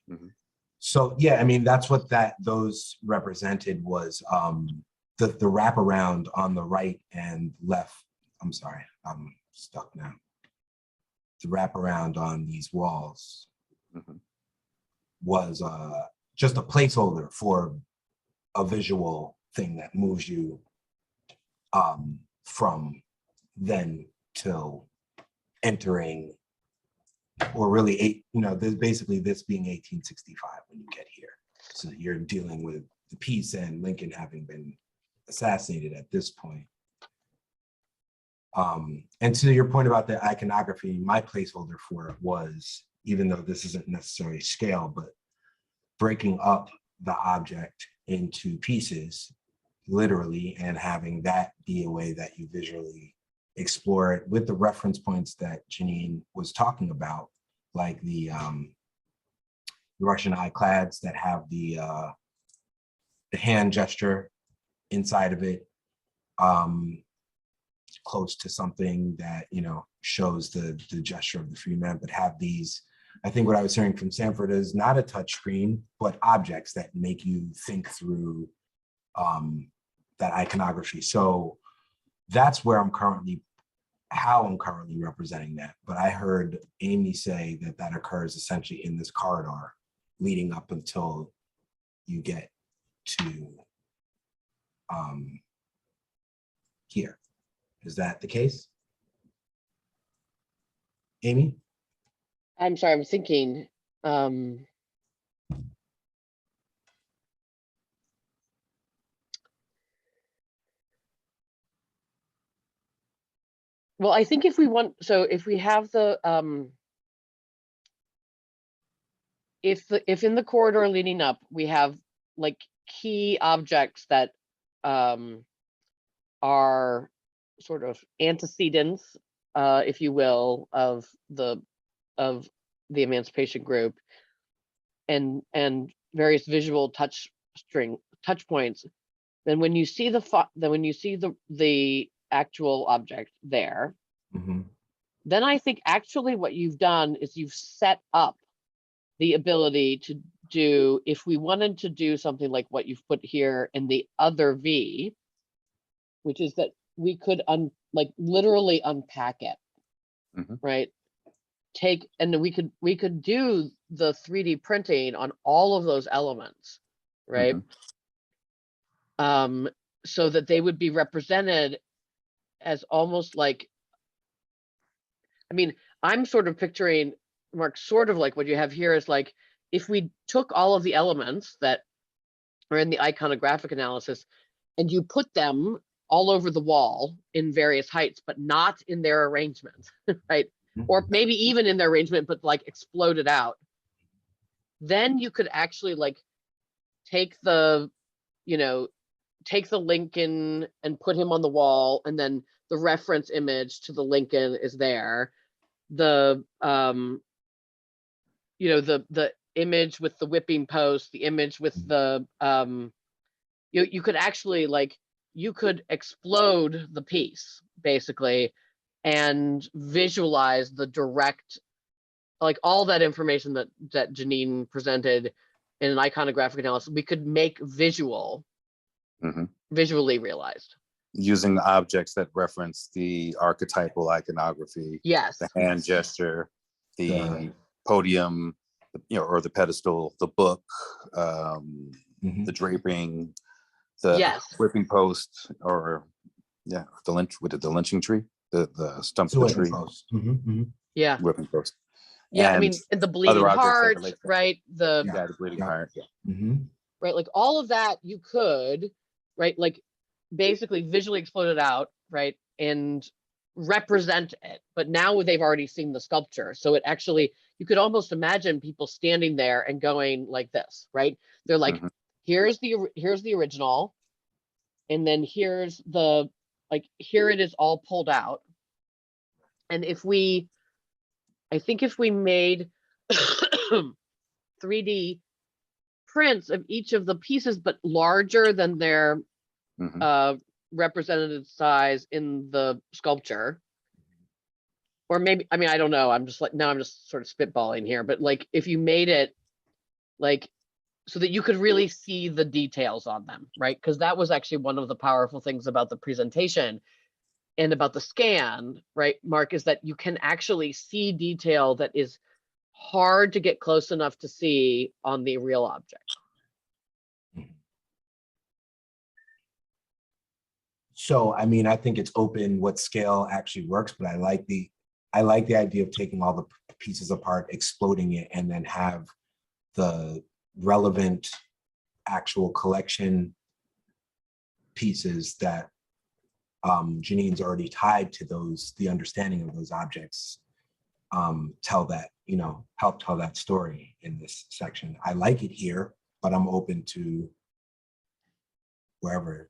Mhm. So yeah, I mean, that's what those represented was the wraparound on the right and left. I'm sorry, I'm stuck now. The wraparound on these walls was just a placeholder for a visual thing that moves you from then till entering, or really there's basically this being 1865 when you get here. So you're dealing with the peace and Lincoln having been assassinated at this point. And to your point about the iconography, my placeholder for it was, even though this isn't necessarily scale, but breaking up the object into pieces, literally, and having that be a way that you visually explore it with the reference points that Janine was talking about, like the Russian iClads that have the hand gesture inside of it, close to something that shows the gesture of the free man, but have these. I think what I was hearing from Sanford is not a touch screen, but objects that make you think through that iconography. So that's where how I'm currently representing that. But I heard Amy say that occurs essentially in this corridor leading up until you get to here. Is that the case? Amy? I'm sorry, I'm thinking. Well, I think if we want, so if we have the, if in the corridor leading up, we have like key objects that are sort of antecedents, if you will, of the emancipation group, and various visual touch points, then when you see the actual object there, then I think actually what you've done is you've set up the ability to do, if we wanted to do something like what you've put here in the other V, which is that we could literally unpack it, right? And we could do the 3D printing on all of those elements, right? So that they would be represented as almost like, I mean, I'm sort of picturing, Mark, sort of like what you have here is like, if we took all of the elements that are in the iconographic analysis and you put them all over the wall in various heights, but not in their arrangement, right? Or maybe even in their arrangement, but like exploded out, then you could actually like take the Lincoln and put him on the wall, and then the reference image to the Lincoln is there. The the image with the whipping post, the image with the you could actually you could explode the piece basically and visualize the direct, like all that information that Janine presented in an iconographic analysis. We could make visually realized using objects that reference the archetypal iconography. Yes. The hand gesture, the podium, or the pedestal, the book, the draping, the whipping post, or the lynching tree, the stump of the tree. Yeah. Whipping post. Yeah, and I mean, the bleeding heart, right? The bleeding heart. Right, like all of that you could, right, like basically visually explode it out, right, and represent it. But now they've already seen the sculpture, so it actually, you could almost imagine people standing there and going like this, right? They're like, here's the original, and then here's the, like, here it is all pulled out. And I think if we made 3D prints of each of the pieces, but larger than their representative size in the sculpture, or maybe, I mean, I don't know, I'm just sort of spitballing here, but like if you made it like, so that you could really see the details on them, right? Because that was actually one of the powerful things about the presentation and about the scan, right, Mark, is that you can actually see detail that is hard to get close enough to see on the real object. So, I mean, I think it's open what scale actually works, but I like the idea of taking all the pieces apart, exploding it, and then have the relevant actual collection pieces that Janine's already tied to those, the understanding of those objects, tell that, you know, help tell that story in this section. I like it here, but I'm open to wherever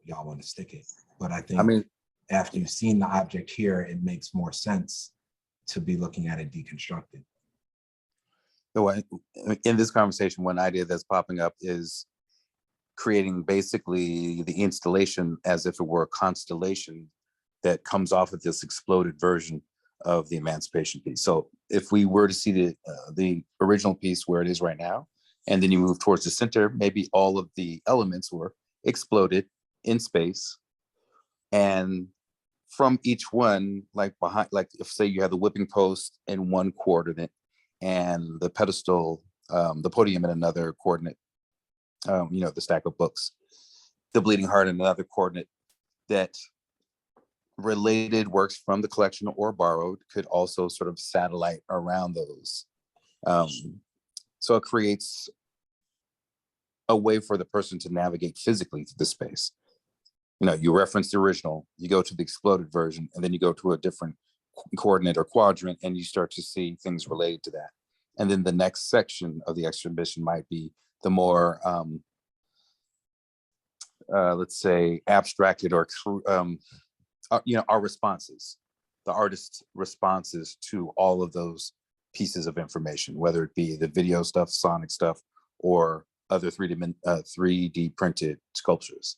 y'all want to stick it. But I think, I mean, after you've seen the object here, it makes more sense to be looking at it deconstructed. So in this conversation, one idea that's popping up is creating basically the installation as if it were a constellation that comes off of this exploded version of the emancipation piece. So if we were to see the original piece where it is right now, and then you move towards the center, maybe all of the elements were exploded in space. And from each one, like behind, like if say you have the whipping post in one coordinate and the pedestal, the podium in another coordinate, you know, the stack of books, the bleeding heart in another coordinate, that related works from the collection or borrowed could also sort of satellite around those. So it creates a way for the person to navigate physically through the space. You know, you reference the original, you go to the exploded version, and then you go to a different coordinate or quadrant, and you start to see things related to that. And then the next section of the exhibition might be the more, let's say, abstracted or, you know, our responses, the artist's responses to all of those pieces of information, whether it be the video stuff, sonic stuff, or other 3D printed sculptures.